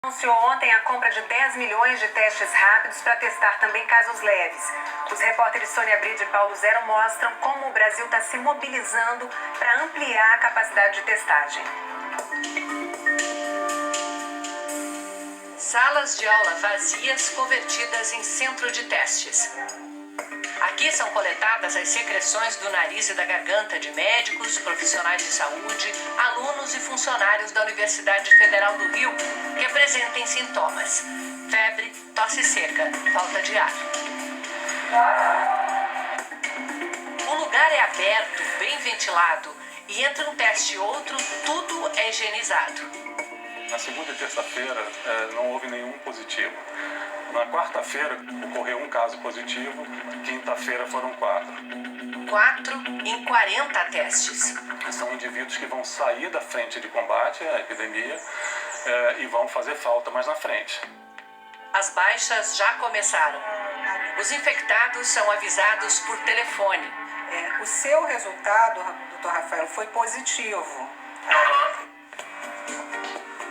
Anunciou ontem a compra de 10 milhões de testes rápidos para testar também casos leves. Os repórteres Sônia Bride e Paulo Zero mostram como o Brasil está se mobilizando para ampliar a capacidade de testagem. Salas de aula vazias convertidas em centro de testes. Aqui são coletadas as secreções do nariz e da garganta de médicos, profissionais de saúde, alunos e funcionários da Universidade Federal do Rio que apresentem sintomas: febre, tosse seca, falta de ar. O lugar é aberto, bem ventilado, e entre um teste e outro, tudo é higienizado. Na segunda e terça-feira não houve nenhum positivo. Na quarta-feira ocorreu um caso positivo, quinta-feira foram 4. 4 em 40 testes. São indivíduos que vão sair da frente de combate à epidemia e vão fazer falta mais na frente. As baixas já começaram. Os infectados são avisados por telefone. O seu resultado, doutor Rafael, foi positivo.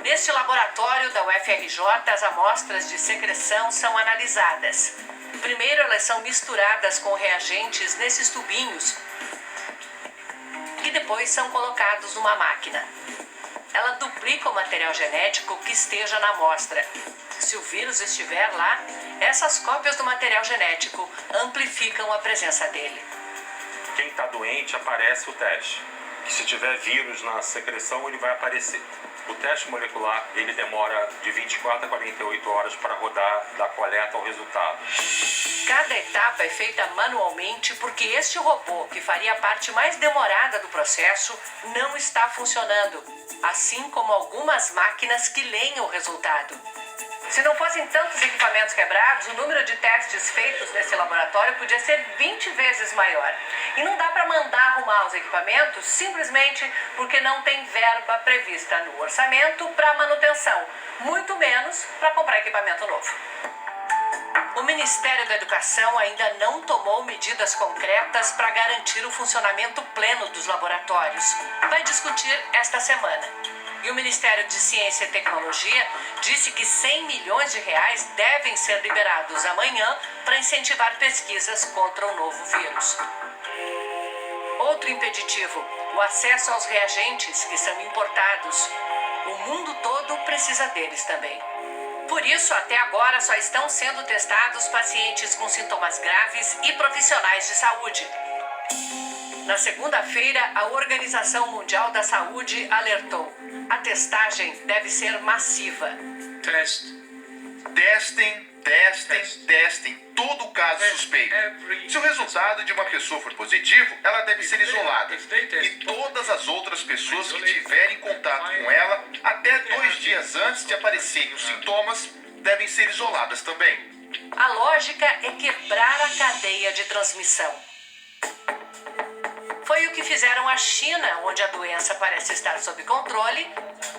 Neste laboratório da UFRJ, as amostras de secreção são analisadas. Primeiro, elas são misturadas com reagentes nesses tubinhos e depois são colocados numa máquina. Ela duplica o material genético que esteja na amostra. Se o vírus estiver lá, essas cópias do material genético amplificam a presença dele. Quem está doente, aparece o teste. Se tiver vírus na secreção, ele vai aparecer. O teste molecular, ele demora de 24 a 48 horas para rodar da coleta ao resultado. Cada etapa é feita manualmente porque este robô, que faria a parte mais demorada do processo, não está funcionando, assim como algumas máquinas que leem o resultado. Se não fossem tantos equipamentos quebrados, o número de testes feitos nesse laboratório podia ser 20 vezes maior. E não dá para mandar arrumar os equipamentos simplesmente porque não tem verba prevista no orçamento para manutenção, muito menos para comprar equipamento novo. O Ministério da Educação ainda não tomou medidas concretas para garantir o funcionamento pleno dos laboratórios. Vai discutir esta semana. E o Ministério de Ciência e Tecnologia disse que 100 milhões de reais devem ser liberados amanhã para incentivar pesquisas contra o novo vírus. Outro impeditivo, o acesso aos reagentes que são importados. O mundo todo precisa deles também. Por isso, até agora, só estão sendo testados pacientes com sintomas graves e profissionais de saúde. Na segunda-feira, a Organização Mundial da Saúde alertou: a testagem deve ser massiva. Testem todo caso suspeito. Se o resultado de uma pessoa for positivo, ela deve ser isolada. E todas as outras pessoas que tiverem contato com ela até 2 dias antes de aparecerem os sintomas devem ser isoladas também. A lógica é quebrar a cadeia de transmissão. Foi o que fizeram a China, onde a doença parece estar sob controle,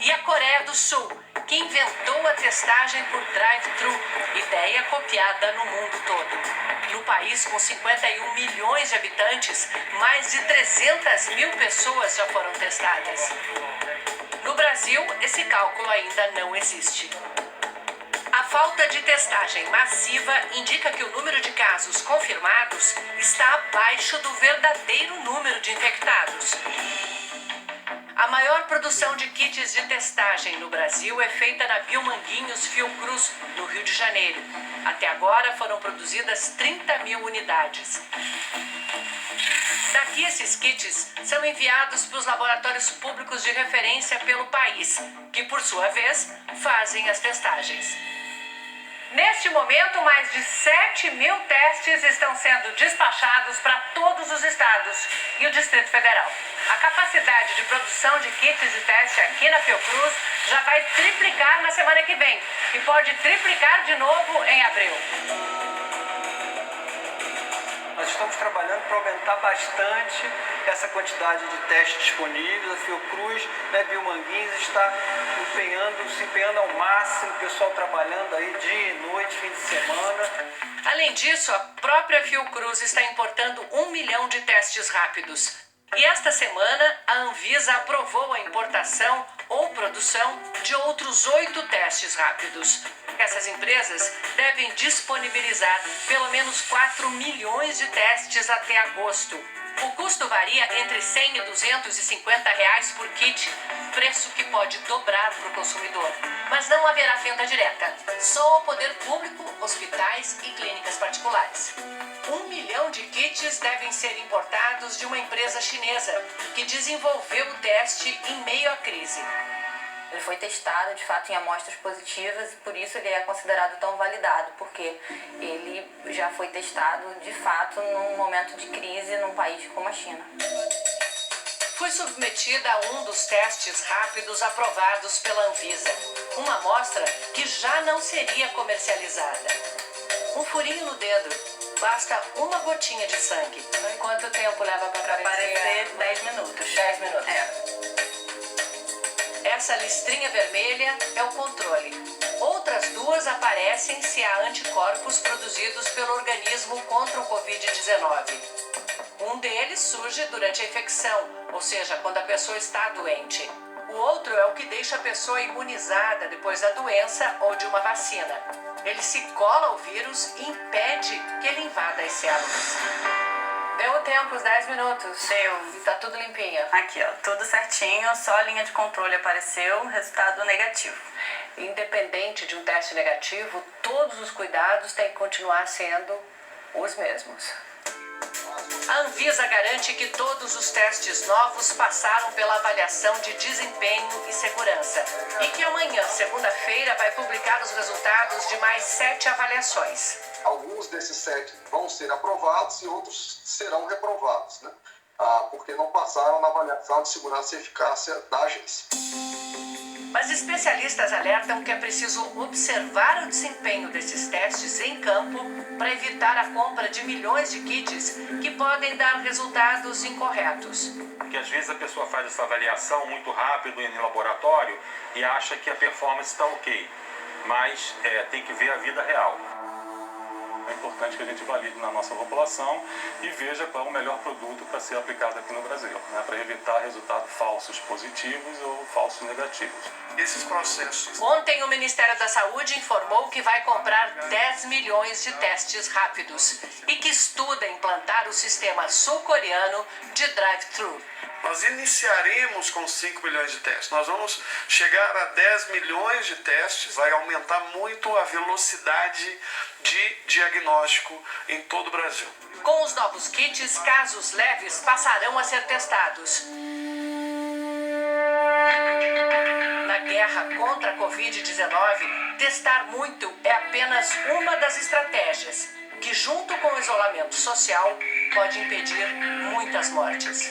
e a Coreia do Sul, que inventou a testagem por drive-thru, ideia copiada no mundo todo. No país com 51 milhões de habitantes, mais de 300 mil pessoas já foram testadas. No Brasil, esse cálculo ainda não existe. A falta de testagem massiva indica que o número de casos confirmados está abaixo do verdadeiro número de infectados. A maior produção de kits de testagem no Brasil é feita na Biomanguinhos Fiocruz, no Rio de Janeiro. Até agora foram produzidas 30 mil unidades. Daqui, esses kits são enviados para os laboratórios públicos de referência pelo país, que, por sua vez, fazem as testagens. Neste momento, mais de 7 mil testes estão sendo despachados para todos os estados e o Distrito Federal. A capacidade de produção de kits de teste aqui na Fiocruz já vai triplicar na semana que vem e pode triplicar de novo em abril. Nós estamos trabalhando para aumentar bastante essa quantidade de testes disponíveis. A Fiocruz, Biomanguinhos, está se empenhando ao máximo, o pessoal trabalhando aí dia e noite, fim de semana. Além disso, a própria Fiocruz está importando 1 milhão de testes rápidos. E esta semana, a Anvisa aprovou a importação ou produção de outros 8 testes rápidos. Essas empresas devem disponibilizar pelo menos 4 milhões de testes até agosto. O custo varia entre R$100 e R$250 por kit, preço que pode dobrar para o consumidor. Mas não haverá venda direta, só ao poder público, hospitais e clínicas particulares. 1 milhão de kits devem ser importados de uma empresa chinesa que desenvolveu o teste em meio à crise. Ele foi testado, de fato, em amostras positivas e por isso ele é considerado tão validado, porque ele já foi testado, de fato, num momento de crise num país como a China. Foi submetida a um dos testes rápidos aprovados pela Anvisa, uma amostra que já não seria comercializada. Um furinho no dedo, basta uma gotinha de sangue. Quanto tempo leva para aparecer? 10 minutos. 10 minutos. Essa listrinha vermelha é o controle. Outras 2 aparecem se há anticorpos produzidos pelo organismo contra o Covid-19. Um deles surge durante a infecção, ou seja, quando a pessoa está doente. O outro é o que deixa a pessoa imunizada depois da doença ou de uma vacina. Ele se cola ao vírus e impede que ele invada as células. Deu o tempo, os 10 minutos. Deu. E tá tudo limpinho. Aqui, ó, tudo certinho, só a linha de controle apareceu, resultado negativo. Independente de um teste negativo, todos os cuidados têm que continuar sendo os mesmos. A Anvisa garante que todos os testes novos passaram pela avaliação de desempenho e segurança e que amanhã, segunda-feira, vai publicar os resultados de mais 7 avaliações. Alguns desses 7 vão ser aprovados e outros serão reprovados, né? Porque não passaram na avaliação de segurança e eficácia da agência. Mas especialistas alertam que é preciso observar o desempenho desses testes em campo para evitar a compra de milhões de kits que podem dar resultados incorretos. Porque às vezes a pessoa faz essa avaliação muito rápido em laboratório e acha que a performance está ok, mas tem que ver a vida real. É importante que a gente valide na nossa população e veja qual é o melhor produto para ser aplicado aqui no Brasil, né, para evitar resultados falsos positivos ou falsos negativos. Esses processos. Ontem o Ministério da Saúde informou que vai comprar 10 milhões de testes rápidos e que estuda implantar o sistema sul-coreano de drive-thru. Nós iniciaremos com 5 milhões de testes. Nós vamos chegar a 10 milhões de testes. Vai aumentar muito a velocidade de diagnóstico em todo o Brasil. Com os novos kits, casos leves passarão a ser testados. Na guerra contra a Covid-19, testar muito é apenas uma das estratégias, que junto com o isolamento social pode impedir muitas mortes.